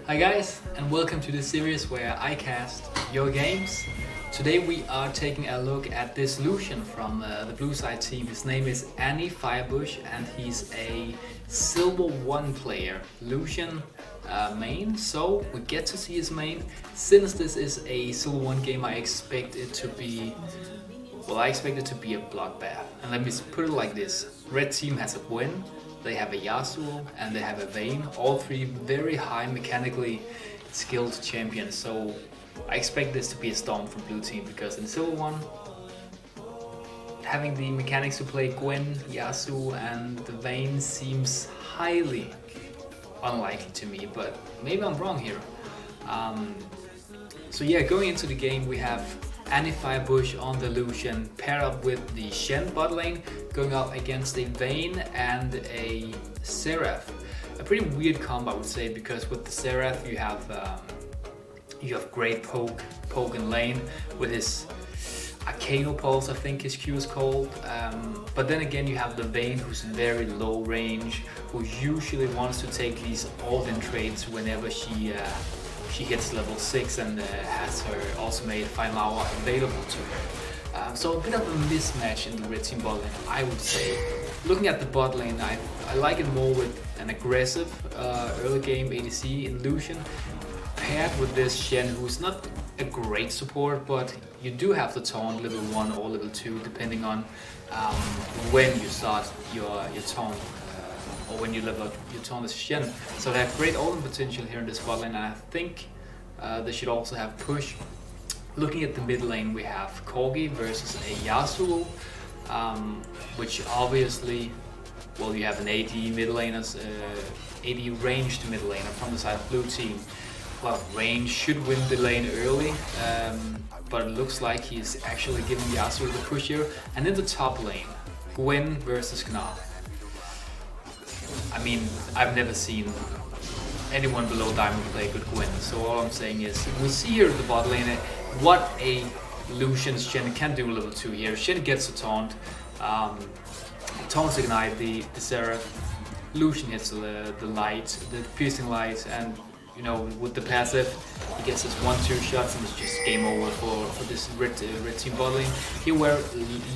Hi guys, and welcome to this series where I cast your games. Today we are taking a look at this Lucian from the blue side team. His name is Annie Firebush and he's a Silver 1 player. Lucian main, so we get to see his main. Since this is a Silver 1 game, I expect it to be a bloodbath. And let me put it like this. Red team has a Gwen, they have a Yasuo, and they have a Vayne. All three very high mechanically skilled champions. So I expect this to be a storm from blue team, because in Silver 1, having the mechanics to play Gwen, Yasuo and the Vayne seems highly unlikely to me, but maybe I'm wrong here. So yeah, going into the game we have Annie Firebush on the Lucian paired up with the Shen bot lane, going up against a Vayne and a Seraph. A pretty weird combo I would say, because with the Seraph you have great poke in lane with his Arcano Pulse, I think his Q is called. But then again you have the Vayne, who's very low range, who usually wants to take these all-in trades whenever she hits level 6 and has her ultimate final hour available to her. So a bit of a mismatch in the red team bot lane, I would say. Looking at the bot lane, I like it more with an aggressive early game ADC in Lucian, paired with this Shen, who's not a great support, but you do have the taunt level 1 or level 2 depending on when you start your taunt. Or when you level up your taunt as Shen. So they have great ult potential here in this bot lane, and I think they should also have push. Looking at the mid lane, we have Corgi versus a Yasuo, which obviously, well, you have an AD mid laner, AD ranged mid laner from the side of blue team. Well, range should win the lane early, but it looks like he's actually giving Yasuo the push here. And in the top lane, Gwen versus Gnar. I mean, I've never seen anyone below Diamond play good Gwen, so all I'm saying is, we see here at the bot lane what a Lucian's Shen can do level 2 here. Shen gets a taunt, taunts ignite the Seraph, Lucian hits the light, the piercing light, and you know, with the passive, he gets his 1-2 shots and it's just game over for this red team bot lane. Here where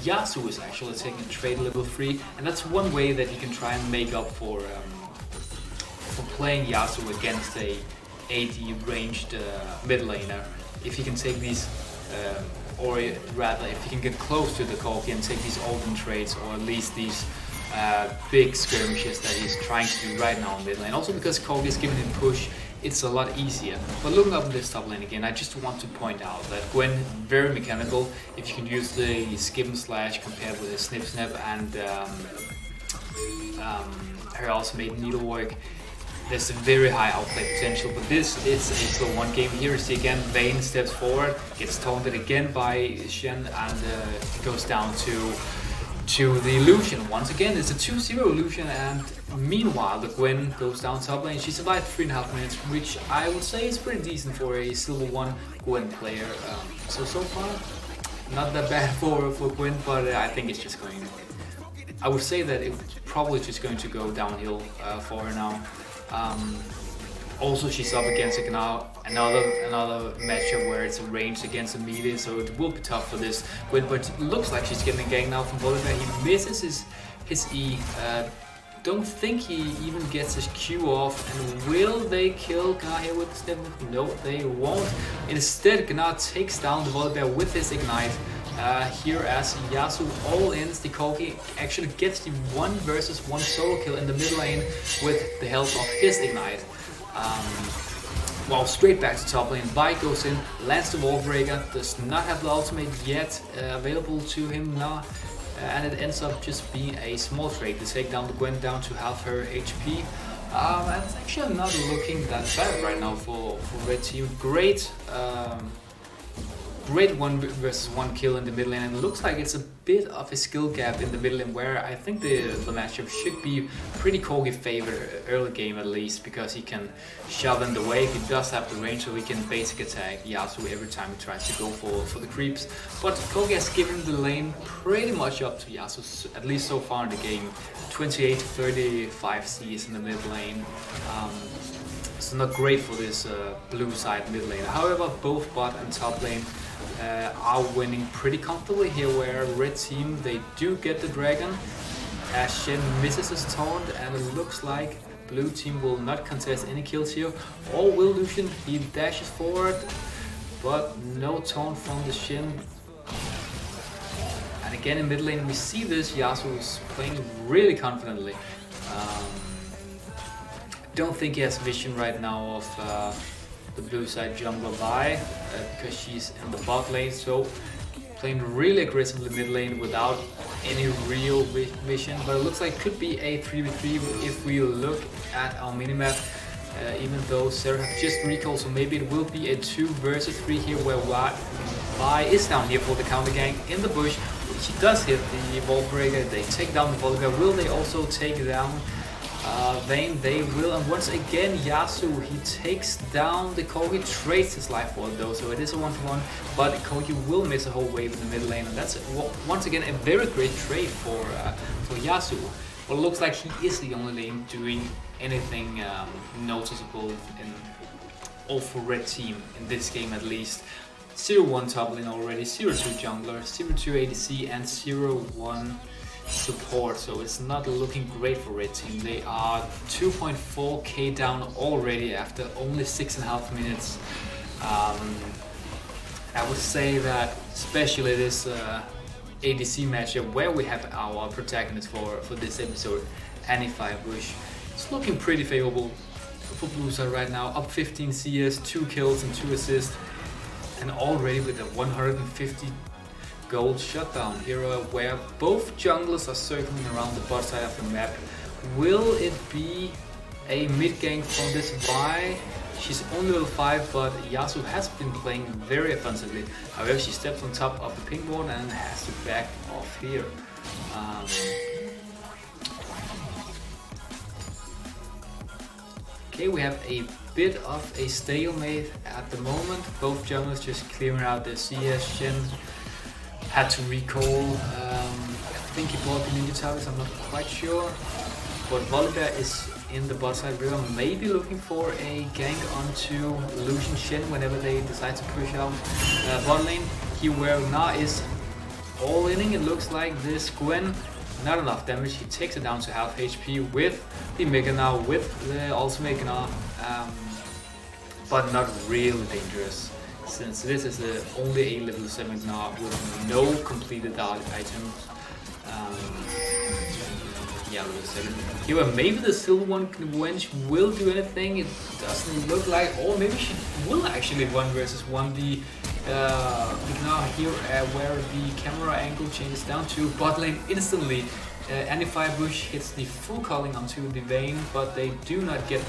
Yasuo is actually taking a trade level 3, and that's one way that he can try and make up for playing Yasuo against a AD ranged mid laner. If he can take these, or rather if he can get close to the Corgi and take these olden trades, or at least these big skirmishes that he's trying to do right now in mid lane. Also because Corgi is giving him push, it's a lot easier. But looking up in this top lane again, I just want to point out that Gwen, very mechanical. If you can use the skip and slash compared with his snip snap and her ultimate needlework, there's a very high outplay potential. But this is a slow 1 game. Here you see again, Vayne steps forward, gets taunted again by Shen, and it goes down to the Lucian. Once again, it's a 2-0 Lucian, and meanwhile the Gwen goes down top lane. She survived 3.5 minutes, which I would say is pretty decent for a Silver 1 Gwen player. So far, not that bad for Gwen, but I think it's just going, I would say that it's probably just going to go downhill for her now. Also, she's up against Gnar, another matchup where it's a range against a melee, so it will be tough for this Gwen, but it looks like she's getting a gang now from Volibear. He misses his E. Don't think he even gets his Q off, and will they kill Gnar here with the step? No, they won't. Instead, Gnar takes down the Volibear with his Ignite. Here as Yasuo all-ins, the Corgi actually gets the 1 versus 1 solo kill in the mid lane with the help of his Ignite. Well, straight back to top lane, Vi goes in, lands the Wallbreaker, does not have the ultimate yet available to him now, and it ends up just being a small trade to take down the Gwen down to half her HP. And it's actually not looking that bad right now for red team. Great 1 versus 1 kill in the mid lane, and it looks like it's a bit of a skill gap in the mid lane, where I think the matchup should be pretty Corgi favored early game at least, because he can shove in the wave. He does have the range, so he can basic attack Yasuo every time he tries to go for the creeps. But Corgi has given the lane pretty much up to Yasuo, at least so far in the game. 28 to 35 Cs in the mid lane. so not great for this blue side mid lane. However, both bot and top lane are winning pretty comfortably here, where red team, they do get the dragon as Shen misses his taunt, and it looks like blue team will not contest any kills here. Or will Lucian? He dashes forward, but no taunt from the Shen. And again in mid lane we see this, Yasuo is playing really confidently. Don't think he has vision right now of the blue side jungler Vi, because she's in the bot lane, so playing really aggressively mid lane without any real vision. But it looks like it could be a 3v3 if we look at our minimap, even though Sarah have just recalled, so maybe it will be a 2 versus 3 here, where Vi is down here for the counter gang in the bush. She does hit the Vault Breaker, they take down the Vault Breaker. Will they also take down Vayne? They will, and once again Yasuo, he takes down the Kogi, trades his life for it though, so it is a 1-for-1, but Kogi will miss a whole wave in the mid lane, and that's once again a very great trade for Yasuo. Well, it looks like he is the only lane doing anything noticeable in all for red team in this game at least. 0-1 top lane already, 0-2 jungler, 0-2 ADC, and 0-1 support, so it's not looking great for red team. They are 2.4k down already after only 6.5 minutes. I would say that especially this ADC matchup where we have our protagonist for this episode, Bush, it's looking pretty favorable for blue side right now. Up 15 CS, 2 kills and 2 assists, and already with a 150 gold shutdown here, where both junglers are circling around the bot side of the map. Will it be a mid gank from this Vi? She's only level 5, but Yasuo has been playing very offensively. However, she steps on top of the pink ward and has to back off here. Okay, we have a bit of a stalemate at the moment. Both junglers just clearing out their CS. Shen had to recall, I think he bought the Ninja Towers, I'm not quite sure. But Volibear is in the bot side river, maybe looking for a gank onto Lucian Shen whenever they decide to push out bot lane. Here where Na is all inning, it looks like this Gwen, not enough damage. He takes it down to half HP with the Mega now, with the ultimate Gnar, but not really dangerous, since this is only a level 7 Gnar with no completed items. Yeah, level 7. Here, maybe the silver one wench will do anything. It doesn't look like, or maybe she will actually 1 versus 1 the Gnar here, where the camera angle changes down to bot lane instantly. Bush hits the full calling onto the Vayne, but they do not get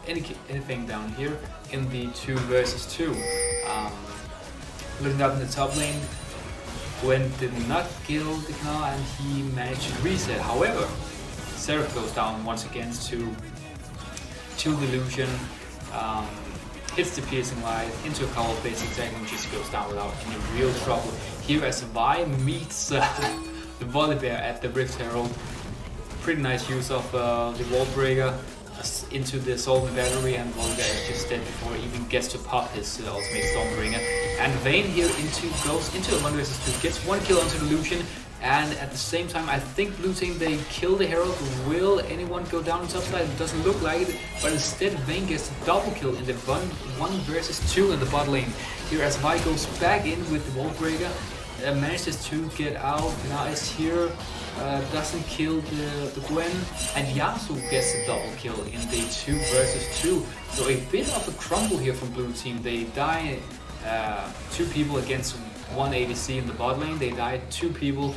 anything down here in the 2 versus 2. Looking up in the top lane, Gwen did not kill the Gnar and he managed to reset. However, Seraph goes down once again to the Lucian, hits the piercing light into a couple of basic attack and just goes down without any real trouble. Here as Vi meets the Volibear at the Rift Herald. Pretty nice use of the Wall Breaker into the Solvent Battery, and Volibear is just dead before he even gets to pop his ultimate Stormbringer. And Vayne here goes into a 1 versus 2, gets 1 kill onto the Lucian, and at the same time I think blue team, they kill the Herald. Will anyone go down on top side? It doesn't look like it, but instead Vayne gets a double kill in the 1 versus 2 in the bot lane. Here as Vi goes back in with the Wall Breaker, manages to get out. Now is here, doesn't kill the Gwen, and Yasuo gets a double kill in the 2 versus 2. So a bit of a crumble here from blue team. They die 2 people against 1 ADC in the bot lane. They died 2 people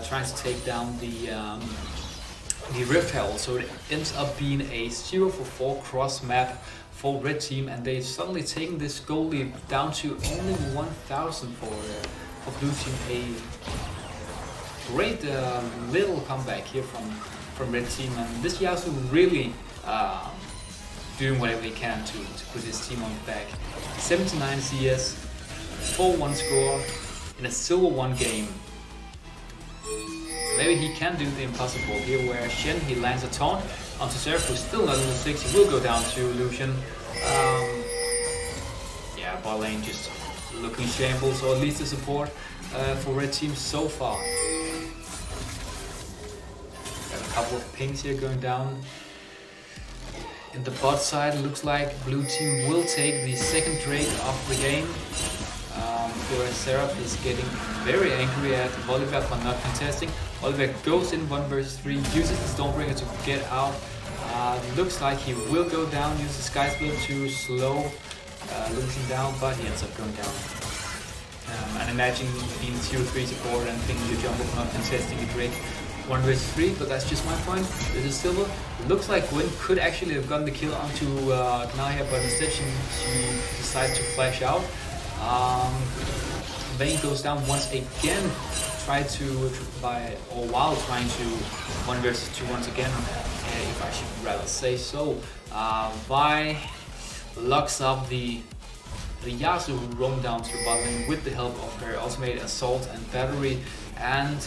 trying to take down the Rift Herald. So it ends up being a 0-for-4 cross map for red team, and they suddenly taking this goal lead down to only 1,000 for blue team. A great little comeback here from red team, and this Yasuo really doing whatever he can to put his team on the back. 79 CS, 4-1 score in a silver 1 game. Maybe he can do the impossible here, where Shen, he lands a taunt, onto Seraph, who's still not level 6. He will go down to Lucian. Yeah, bot lane just looking shambles, or at least the support for red team so far. Got a couple of pings here going down. In the bot side, it looks like blue team will take the second Drake of the game. Whereas Seraph is getting very angry at Volibear for not contesting. Volibear goes in 1 versus 3, uses the Stormbringer to get out. Looks like he will go down, use the Sky Split to slow Lucian down, but he ends up going down. And imagine being 0-3 support and thinking your jungle for not contesting a Drake 1 versus 3, but that's just my point. This is Silver. Looks like Gwen could actually have gotten the kill onto Naya, but instead she decides to flash out. Vayne goes down once again, while trying to 1 versus 2 once again, if I should rather say so. Vi locks up the Yasuo, who roam down to the bot lane with the help of her ultimate assault and battery, and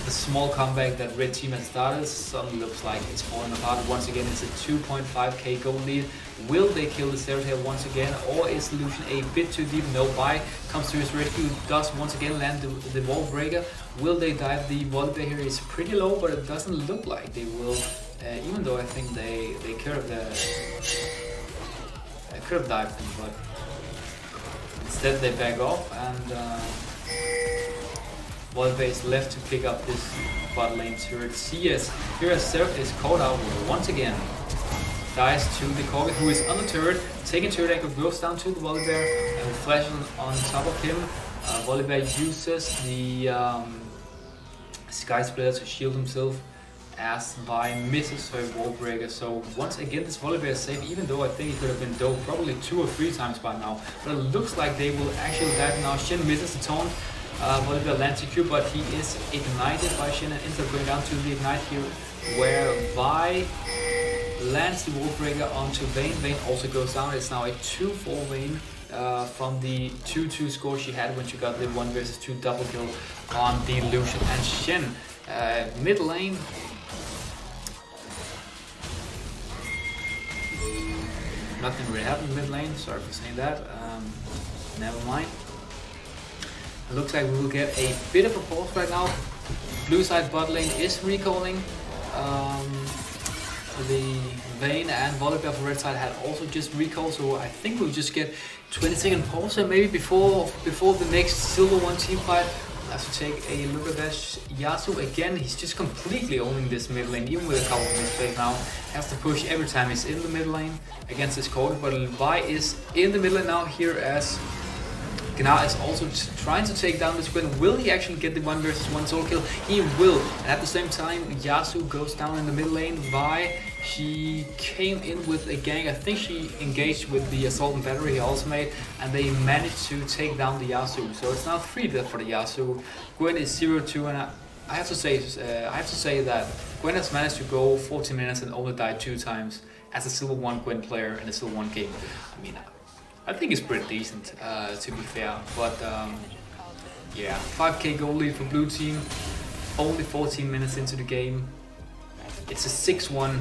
the small comeback that red team has started suddenly looks like it's falling apart. Once again, it's a 2.5k gold lead. Will they kill the Seraph once again, or is Lucian a bit too deep? No, Vi comes to his rescue, does once again land the wall breaker. Will they dive the Volibear here? It's pretty low, but it doesn't look like they will, even though I think they could have dived him, but instead they back off, and Volibear is left to pick up this bot lane turret. CS here as Seraph is caught out once again. Dies to the Corgi, who is on the turret, taking turret anchor, goes down to the Volibear and flashes on top of him. Volibear uses the Sky Splitter to shield himself as Vi misses her wall breaker. So once again this Volibear is safe, even though I think he could have been doped probably 2 or 3 times by now. But it looks like they will actually dive now. Shen misses the taunt. Volibear lands secure, but he is ignited by Shen and ends up going down to the ignite here, where Vi lands the wall breaker onto Vayne. Vayne also goes down. It's now a 2-4 Vayne from the 2-2 score she had when she got the 1 versus 2 double kill on the Lucian and Shen. Mid lane, nothing really happened in mid lane, sorry for saying that. Never mind. It looks like we will get a bit of a pause right now. Blue side bot lane is recalling. The Vayne and Volibear for red side had also just recalled, so I think we'll just get 20-second pause and maybe before the next Silver 1 team fight. I have to take a look at that. Yasuo again, he's just completely owning this mid lane, even with a couple of misplays now. Has to push every time he's in the mid lane against his Corgi, but Vi is in the mid lane now here as Gnar is also trying to take down this Gwen. Will he actually get the 1 versus 1 solo kill? He will. And at the same time, Yasuo goes down in the mid lane. Vi, she came in with a gang. I think she engaged with the assault and battery ultimate, and they managed to take down the Yasuo. So it's now 3 death for the Yasuo. Gwen is 0-2, and I have to say that Gwen has managed to go 14 minutes and only died 2 times as a Silver 1 Gwen player in a Silver 1 game. I mean, I think it's pretty decent, to be fair, but yeah, 5k goal lead for blue team, only 14 minutes into the game. It's a 6-1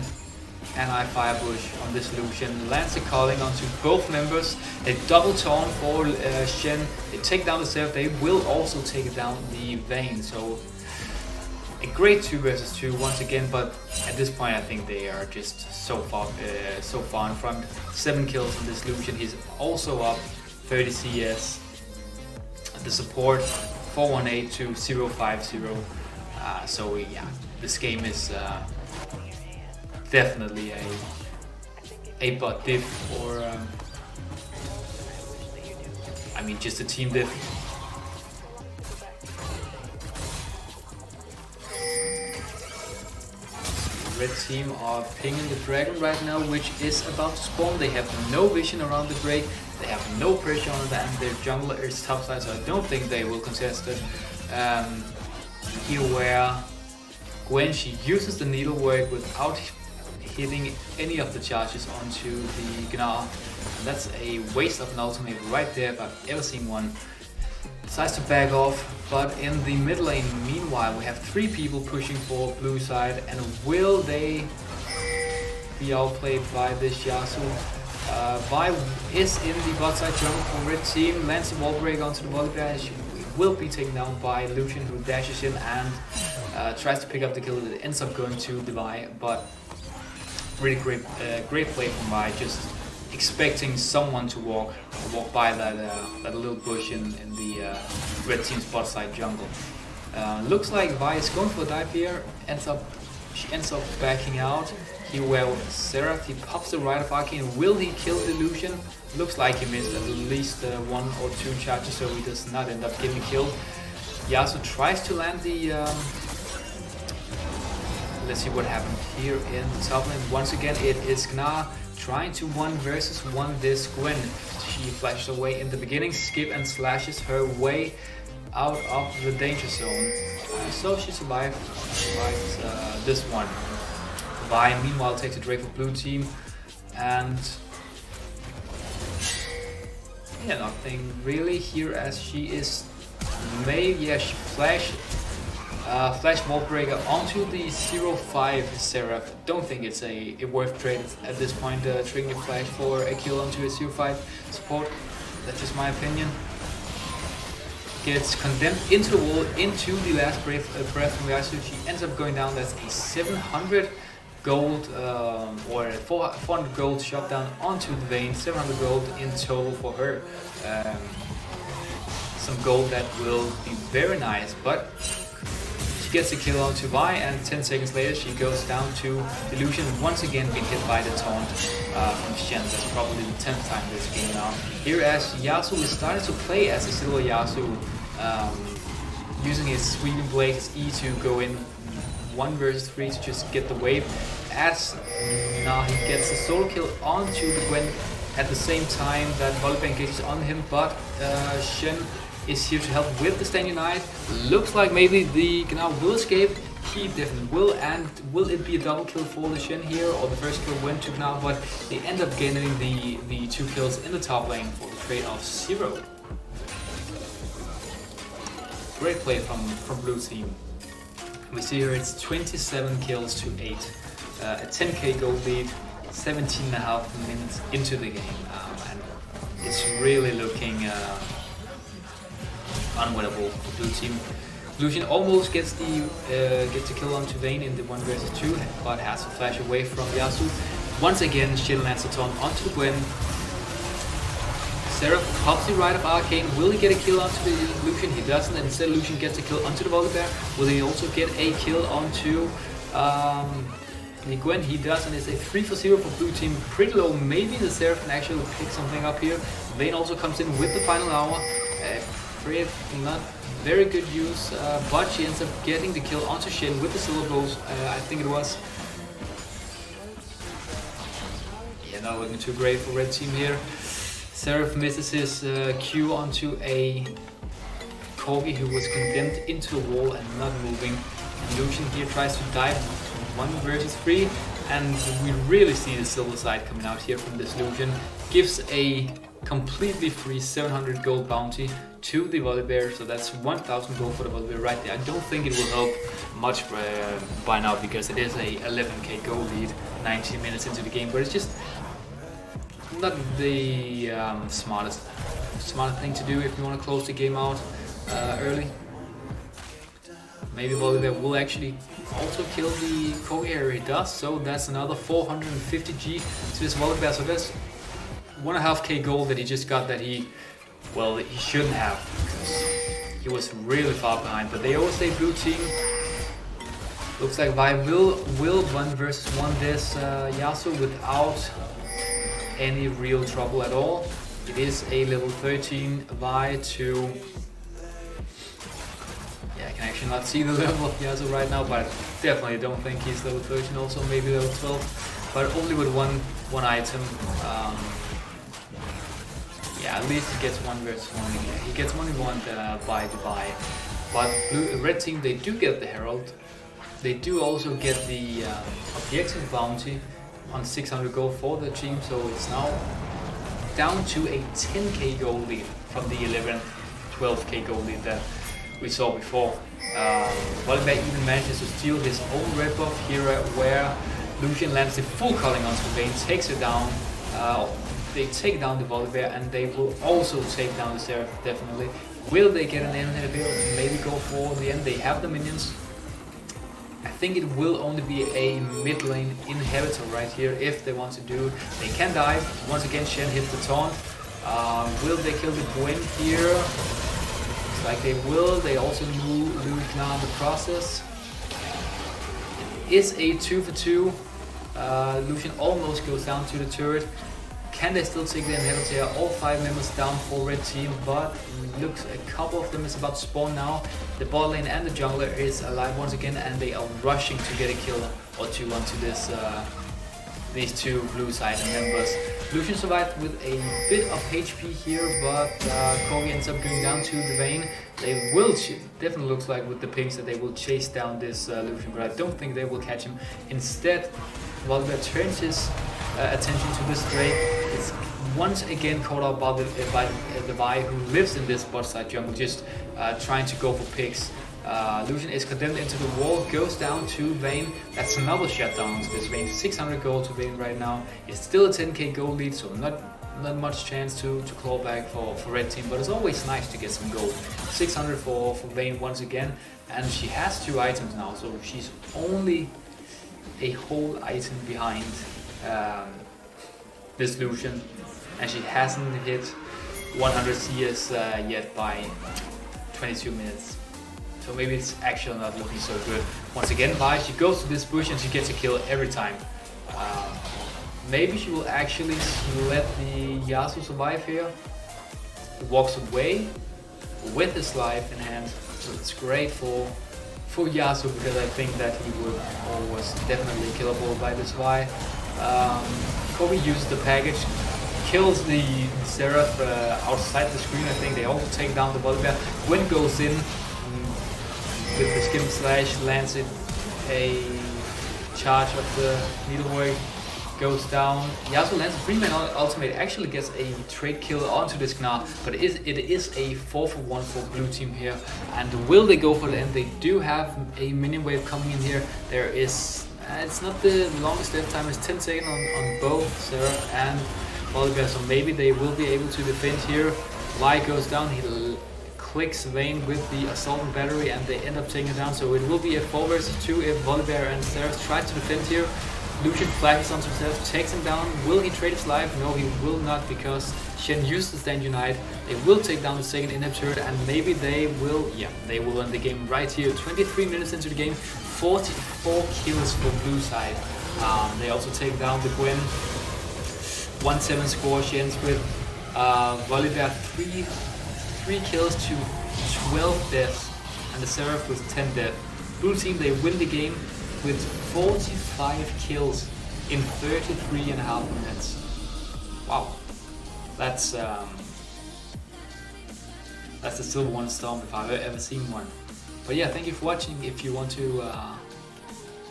Anti Firebush on this Lucian, lands a calling onto both members, a double taunt for Shen, they take down the Seraph, they will also take down the Vayne, so a great 2 versus 2 once again, but at this point I think they are just so far in front. 7 kills on this Lucian. He's also up 30 CS. The support 418 to 050. So yeah, this game is definitely a bot diff, or I mean just a team diff. Red team are pinging the dragon right now, which is about to spawn. They have no vision around the Drake, they have no pressure on it, and their jungler is topside, so I don't think they will contest it. Here where Gwen, she uses the needlework without hitting any of the charges onto the Gnar, and that's a waste of an ultimate right there if I've ever seen one. Decides to back off, but in the mid lane, meanwhile, we have 3 people pushing for blue side, and will they be outplayed by this Yasuo. Vi is in the bot side jungle for red team, lands the wall break onto the volley bear. She will be taken down by Lucian, who dashes in and tries to pick up the kill. It ends up going to the Vi, but really great play from Vi, just expecting someone to walk by that little bush in the red team's bot side jungle. Looks like Vi is going for a dive here. She ends up backing out. Here where Seraph, he pops the right of Arcane. Will he kill the Lucian? Looks like he missed at least 1 or 2 charges, so he does not end up getting killed. Yasuo tries to land the... let's see what happened here in the top lane. Once again, it is Gnar trying to 1 versus 1 this Gwen. She flashes away in the beginning, skip and slashes her way out of the danger zone. So she survives this one. Vi meanwhile takes a Drake for blue team, and yeah, nothing really here as she is she flash wall breaker onto the 0-5 Seraph. Don't think it's a worth trade at this point, triggering a flash for a kill onto a 0-5 support. That's just my opinion. Gets condemned into the wall, into the last breath from Yasuo. She ends up going down. That's a 700 gold or 400 gold shot down onto the Vayne. 700 gold in total for her. Some gold that will be very nice, but she gets a kill onto Vi, and 10 seconds later she goes down to Illusion, once again being hit by the taunt from Shen. That's probably the 10th time this game now. Here as Yasuo is starting to play as a silver Yasuo, using his sweeping blade, his E to go in 1 versus 3 to just get the wave. As now he gets a solo kill onto the Gwen at the same time that Volibear engages on him, but Shen is here to help with the Stand Unite. Looks like maybe the Gnar will escape. He definitely will, and will it be a double kill for the Shen here, or the first kill went to Gnar, but they end up getting the 2 kills in the top lane for the trade of 0. Great play from blue team. We see here it's 27 kills to 8. A 10k gold lead, 17.5 minutes into the game, and it's really looking unwinnable for blue team. Lucian almost gets the kill onto Vayne in the 1 versus 2, but has to flash away from Yasuo. Once again, she lands a taunt onto the Gwen. Seraph pops the right of Arcane. Will he get a kill onto the Lucian? He doesn't, and instead Lucian gets a kill onto the Volibear. Will he also get a kill onto the Gwen? He does, and it's a 3 for 0 for blue team. Pretty low. Maybe the Seraph can actually pick something up here. Vayne also comes in with the final hour. Not very good use, but she ends up getting the kill onto Shen with the silver bows, I think it was. Yeah, not looking too great for red team here. Seraph misses his Q onto a Corgi who was condemned into a wall and not moving. And Lucian here tries to dive 1 versus 3, and we really see the silver side coming out here from this Lucian. Gives a completely free 700 gold bounty to the Volibear, so that's 1000 gold for the Volibear right there. I don't think it will help much by now, because it is a 11k gold lead 19 minutes into the game, but it's just not the smartest thing to do if you want to close the game out early. Maybe Volibear will actually also kill the Corgi area. He does, so that's another 450g to this Volibear. So that's 1.5k gold that he just got that he shouldn't have, because he was really far behind. But they always say blue team. Looks like Vi will 1 versus 1 this Yasuo without any real trouble at all. It is a level 13 Vi to... Yeah, I can actually not see the level of Yasuo right now, but I definitely don't think he's level 13, also maybe level 12, but only with one item. Yeah, at least he gets 1 versus 1. He gets only one by the buy. But red team, they do get the Herald. They do also get the objective bounty on 600 gold for the team, so it's now down to a 10k gold lead from the 12k gold lead that we saw before. Volibear even manages to steal his own red buff here, where Lucian lands the full culling onto Vayne, takes her down. They take down the Volibear, and they will also take down the Seraph, definitely. Will they get an inhibitor? Maybe go for the end. They have the minions. I think it will only be a mid lane inhibitor right here if they want to do it. They can dive. Once again, Shen hits the taunt. Will they kill the Gwen here? Looks like they will. They also lose now in the process. It is a 2 for 2. Lucian almost goes down to the turret. Can they still take the inhibitor? All 5 members down for red team, but looks a couple of them is about to spawn now. The bot lane and the jungler is alive once again, and they are rushing to get a kill or two onto this these two blue side members. Lucian survived with a bit of HP here, but Corey ends up going down to the Vayne. They will, definitely looks like with the pings that they will chase down this Lucian, but I don't think they will catch him. Instead, Volibear turns his attention to this Drake. It's once again caught up by the Vi who lives in this bot side jungle, just trying to go for picks. Lucian is condemned into the wall, goes down to Vayne. That's another shutdown to this Vayne. 600 gold to Vayne right now. It's still a 10k gold lead, so not much chance to claw back for red team, but it's always nice to get some gold. 600 for Vayne once again, and she has 2 items now, so she's only a whole item behind this Lucian, and she hasn't hit 100 CS yet by 22 minutes. So maybe it's actually not looking so good. Once again, Vi, she goes to this bush and she gets a kill every time. Maybe she will actually let the Yasuo survive here. He walks away with his life in hand, so it's great for Yasuo, because I think that he would always definitely killable by this Vi. Kobe uses the package, kills the Seraph outside the screen. I think they also take down the Volibear. Gwen goes in with the skim slash, lands it a charge of the needlework, goes down. Yasuo lands a 3-man ultimate, actually gets a trade kill onto this Gnar, but it is a 4 for 1 for blue team here. And will they go for the end? They do have a minion wave coming in here. There is, it's not the longest death time, it's 10 seconds on both Seraph and Volibear, so maybe they will be able to defend here. Vi goes down, he clicks Vayne with the assault and battery, and they end up taking it down. So it will be a 4 versus 2 if Volibear and Seraph try to defend here. Lucian flashes onto Seraph, takes him down. Will he trade his life? No, he will not, because Shen used the stand unite. They will take down the second inhibitor, and maybe they will, yeah, they will end the game right here. 23 minutes into the game, 44 kills for blue side. They also take down the Gwen. 1-7 score. She ends with Volibear 3 kills to 12 deaths, and the Seraph with 10 deaths. Blue team, they win the game with 45 kills in 33.5 minutes. Wow, that's the Silver One Storm if I've ever seen one. But yeah, thank you for watching. If you want to,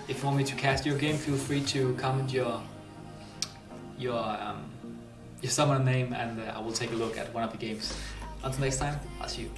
if you want me to cast your game, feel free to comment your summoner name, and I will take a look at one of the games. Until next time, I'll see you.